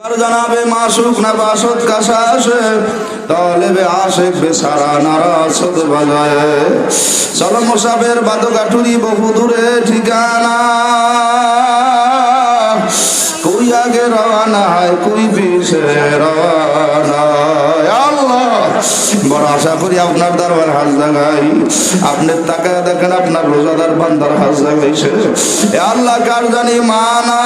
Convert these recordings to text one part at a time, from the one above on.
জানাবে মাসুক না বাসত কাশা আসে তলেবে আশেক বেসারা নারাসত বাজায় চলো মোসাবের বাদকাঠুরি বহু দূরে ঠিকানা কই আগে রওনা হয় কই পিছে রওনা আল্লাহ বড় আশা করি আপনার দরবার হাজ জাগাই আপনি তাকায় দেখেন আপনার রোজাদার বান্দার হাজ জাগাইছে আল্লাহ কার জানি মানা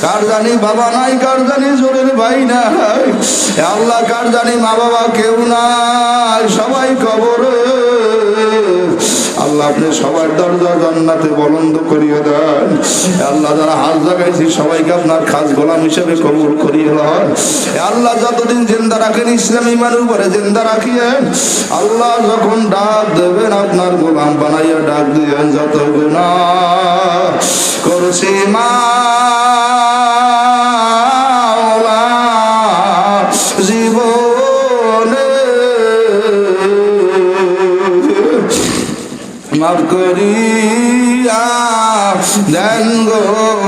কার জানি বাবা নাই কার জানি জোরের ভাই নাই আল্লাহ কার জানি মা বাবা কেউ নাই সবাই কবরে আল্লাহ আপনি সবার দরজা জান্নাতে বলন্দ করিয়ে দেন আল্লাহ যারা হাত লাগাইছি সবাইকে আপনার খাস গোলাম হিসেবে কবুল করিয়ে দেন আল্লাহ যতদিন জিন্দা রাখেন ইসলাম ইমানের উপরে জিন্দা রাখিয়েন আল্লাহ যখন ডাক দেবেন আপনার গোলাম বানাইয়া ডাক দিয়েন যত গুনাহ করছি মাওলা জীবনে মাফ করিয়া দেন গো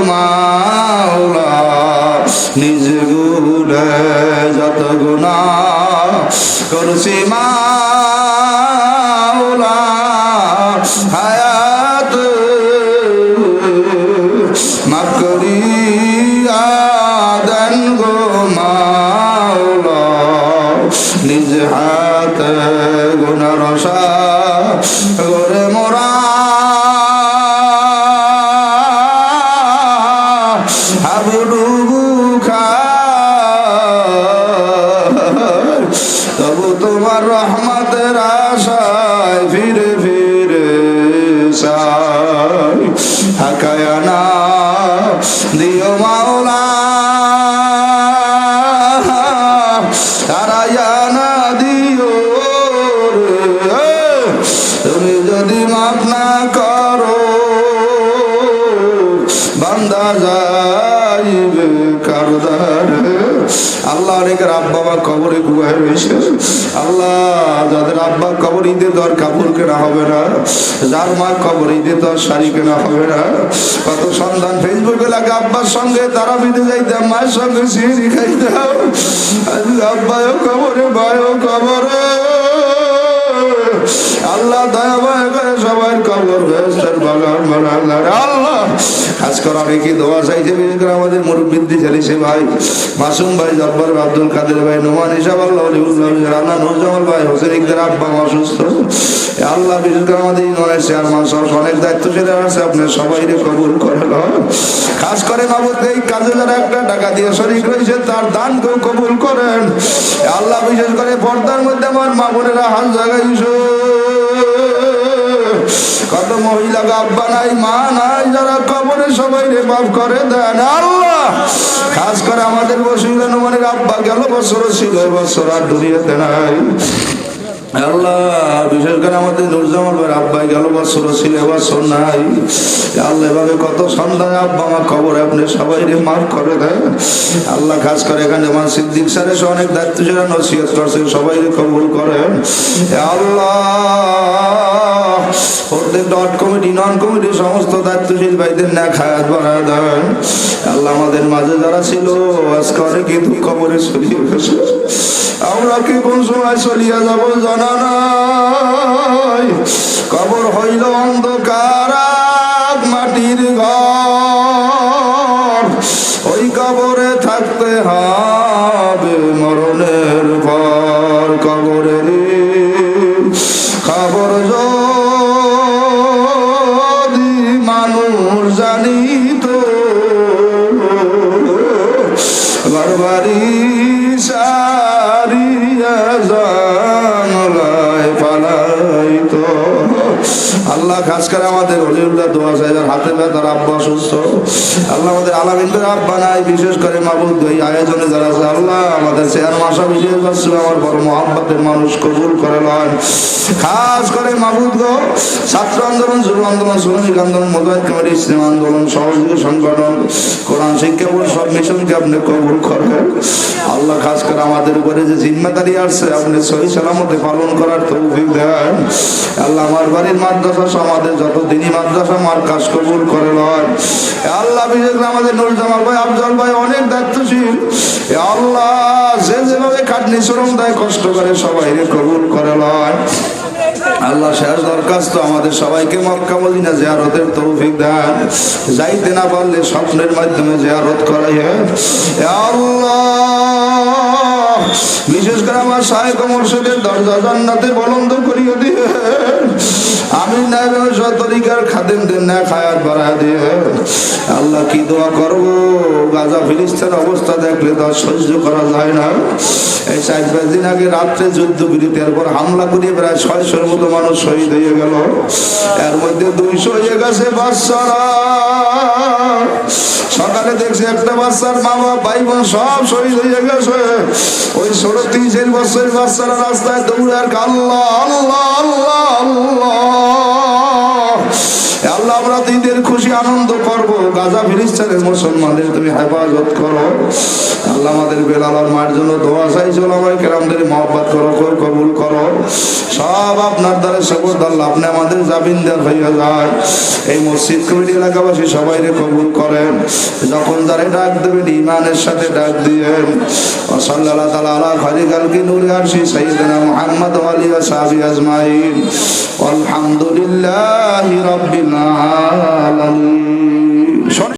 মাওলা নিজ গুণে যত গুনাহ করছি মাওলা হায়াত মাফ করিয়া দেন গো মাওলা নিজ হাতে গুনার রসা করে মোরা হাবুডুবু খায় তবু তোমার রহমতের আশায় ফিরে ফিরে চাই হাকায়ানা দিও মাওলা তারায়ানা দিও রে তুমি যদি মাফ না করো বান্দা যাইবে কারদারে আল্লাহ অনেকের আব্বা মা কবরে গুহায় রয়েছে আল্লাহ যাদের আব্বা কবর ঈদে দর কাপড় কেনা হবে না যার মা কবর ঈদে দর শাড়ি কেনা হবে না কত সন্তান ফেসবুকে লাগে আব্বার সঙ্গে তারা বিদে যাইতাম মায়ের সঙ্গে সিঁড়ি খাইতাম আব্বাও কবরে ভাইও কবরে আল্লাহ দয়া মায়া করে সবার কবর বেহেশতের বাগান বানান আল্লাহ খাস করে অনেকে দোয়া চাইছে বিশেষ করে আমাদের মুরব্বিদ্দি চালিছে ভাই মাসুম ভাই জব্বার আব্দুল কাদের ভাই নোমান হিসাব আল্লাহ রানা নুরজামাল ভাই হোসেন ইকদের আব্বা অসুস্থ আল্লাহ বিশেষ করে আমাদের ইউনিয়নের চেয়ারম্যান সহ অনেক দায়িত্বশীল আছে আপনি সবাই কবুল করেন খাস করে মাবুদ এই কাজে যারা একটা টাকা দিয়ে শরীক রয়েছে তার দানকেও কবুল করেন আল্লাহ বিশেষ করে পর্দার মধ্যে আমার মা বোনেরা হাত জাগাইছো কত মহিলা আব্বা নাই মা নাই যারা কবরে সবাই রে মাফ করে দেন আল্লাহ খাস করে আমাদের বসির অনুমানের আব্বা গেল বছর ছিল এবছর আর দুনিয়াতে নাই আল্লাহ বিশেষ করে আমাদের নুরজামাল ভাই আব্বাই গেল বছর ছিল এবছর নাই আল্লাহ এভাবে কত সন্তান আব্বা আমার খবর আপনি সবাই রে মাফ করে দেন আল্লাহ খাস করে এখানে আমার সিদ্দিক স্যার এসে অনেক দায়িত্ব যারা নসিহত করছে সবাই রে কবুল করেন আল্লাহ প্রত্যেক ডট কমিটি নন কমিটি সমস্ত দায়িত্বশীল ভাইদের না খায়াত বাড়ায় দেন আল্লাহ আমাদের মাঝে যারা ছিল আজকে অনেকে দুই কবরে চলিয়ে গেছে আমরা কি কোন সময় চলিয়া যাব জানা নাই কবর হইল অন্ধকার মাটির ঘর ওই কবরে থাকতে হবে মরণের পর কবরের খবর যদি মানুষ জানিত বারবারি সারিয়া জানলায় পালাইতো আল্লাহ খাস করে আমাদের হলিউল্লাহ দোয়া সাহেবের হাতে ব্যথার আব্বা অসুস্থ আল্লাহ আমাদের আলামিনদের আব্বা নাই বিশেষ করে মাবুদ এই আয়োজনে যারা আছে আল্লাহ আমাদের চেয়ার মাসা বিশেষ করছিল আমার বড় মহাব্বতের মানুষ কবুল করে লয় খাস করে মাবুদ গো ছাত্র আন্দোলন যুব আন্দোলন শ্রমিক আন্দোলন মোবাইল কমিটি ইসলাম আন্দোলন সহযোগী সংগঠন কোরআন শিক্ষা বোর্ড সব মিশনকে আপনি কবুল করেন আল্লাহ খাস করে আমাদের উপরে যে জিম্মেদারি আসছে আপনি সহি সালামতে পালন করার তৌফিক দেন আল্লাহ আমার বাড়ির মাদ্রাসা মাদ্রাসা সমাজের যত দিনী মাদ্রাসা মার্কাজ কবুল করে লয় আল্লাহ। বিশেষ করে আমাদের নুর জামাল ভাই, আফজল ভাই অনেক দায়িত্বশীল আল্লাহ, যে যেভাবে খাটনি শ্রম দেয় কষ্ট করে সবাই কবুল করে লয় আল্লাহ। শেষ দরখাস্ত আমাদের সবাইকে মক্কা মদিনা জিয়ারতের তৌফিক দেন, যাইতে না পারলে স্বপ্নের মাধ্যমে জিয়ারত করাই আল্লাহ। বিশেষ করে আমার শায়েখ ও মুর্শিদের দরজা জান্নাতে বলন্দ করিয়ে দিয়ে আমি তরিকার খাদেমদের না খায়াত বাড়ায় দিয়ে আল্লাহ। কি দোয়া করবো, গাজা ফিলিস্তিন অবস্থা দেখলে তো সহ্য করা যায় না। এই 4-5 দিন আগে রাত্রে যুদ্ধ বিরতির পর হামলা করে প্রায় 600-র মতো মানুষ শহীদ হয়ে গেল, এর মধ্যে 200 হয়ে গেছে বাচ্চারা। সকালে দেখছি একটা বাচ্চার মা বাবা ভাই বোন সব শহীদ হয়ে গেছে। ওই 16-30 বছরের বাচ্চারা রাস্তায় দৌড়ার আল্লাহ আল্লাহ আল্লাহ আল্লাহ আল্লাহ। আমরা ঈদের খুশি আনন্দ করব, গাজা ফিলিস্তিনের মুসলমানদের তুমি হেফাজত করো আল্লাহ। আমাদের বেলাল মার জন্য দোয়া চাইছো, ওলামায়ে কেরামদের মহব্বত করো, কবুল করো। সব আপনার দ্বারা সবুজ আল্লাহ, আপনি আমাদের জামিনদার হয়ে যান। এই মসজিদ কমিটি এলাকাবাসী সবাই কবুল করেন, যখন যারা ডাক দেবেন ঈমানের সাথে ডাক দিয়েন। সাল্লাল্লাহু তাআলা আলা খায়রি খালকি নূরে আরশি সাইয়্যিদিনা মুহাম্মদ ওয়া আলিহি ওয়া সাহবিহি আজমাইন। আলহামদুলিল্লাহি রাব্বিল আলামিন।